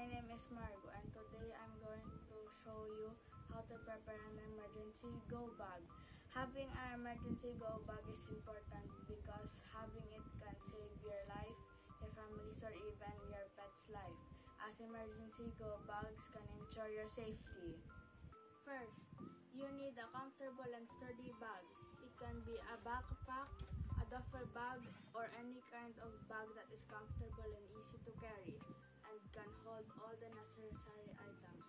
name is Margo, and today I'm going to show you how to prepare an emergency go bag. Having an emergency go bag is important because having it can save your life, your family's, or even your pet's life, as emergency go bags can ensure your safety. First, you need a comfortable and sturdy bag. It can be a backpack, a duffel bag, or any kind of bag that is comfortable and easy to carry and can hold all the necessary items.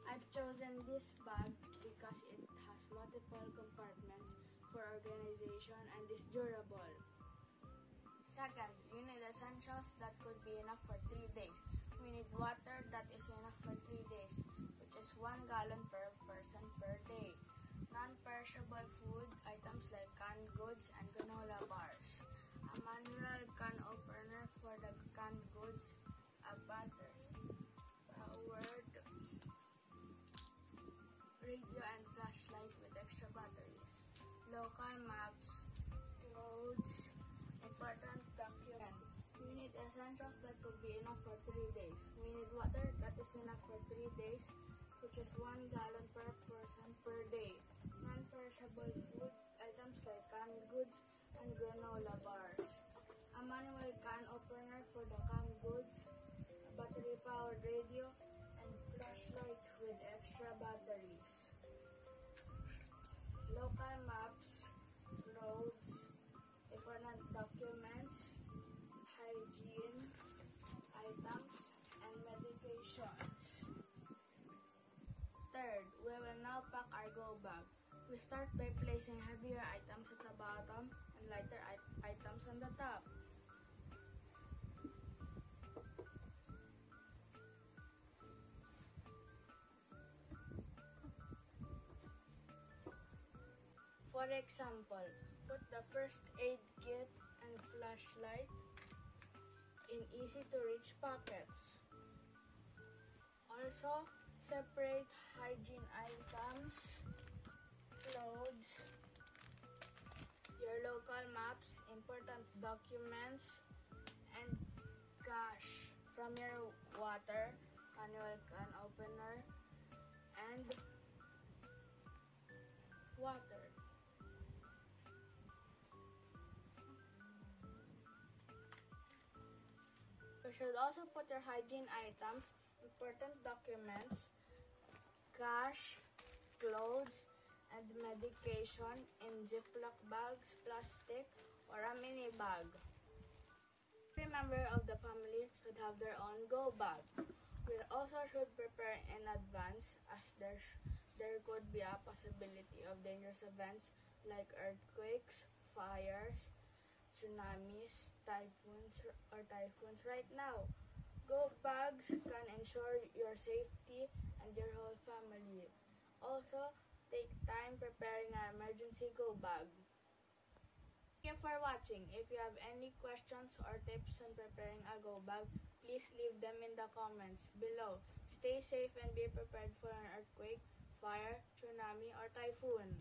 I've chosen this bag because it has multiple compartments for organization and is durable. Second, you need essentials that could be enough for 3 days. We need water that is enough for 3 days, which is 1 gallon per person per day. Non-perishable food items like canned goods and granola bars. A manual can opener for the canned goods, a battery-powered radio and flashlight with extra batteries. Local maps, roads, important documents. We need essentials that could be enough for 3 days. We need water that is enough for 3 days, which is 1 gallon per person per day. Non-perishable food items like canned goods and granola bars. A manual can opener for the canned goods, a battery-powered radio, and flashlight with extra batteries. Local maps, roads, important documents, hygiene items, and medications. Third, we will now pack our go bag. We start by placing heavier items at the bottom and lighter items on the top. For example, put the first aid kit and flashlight in easy-to-reach pockets. Also, separate hygiene items, clothes, your local maps, important documents, and cash from your water, manual can opener, and water. You should also put your hygiene items, important documents, cash, clothes, and medication in Ziploc bags, plastic, or a mini bag. Every member of the family should have their own go bag. We also should prepare in advance as there could be a possibility of dangerous events like earthquakes, fires, tsunamis, typhoons right now. Go bags can ensure your safety and your whole family. Also, take time preparing an emergency go bag. Thank you for watching. If you have any questions or tips on preparing a go bag, please leave them in the comments below. Stay safe and be prepared for an earthquake, fire, tsunami, or typhoon.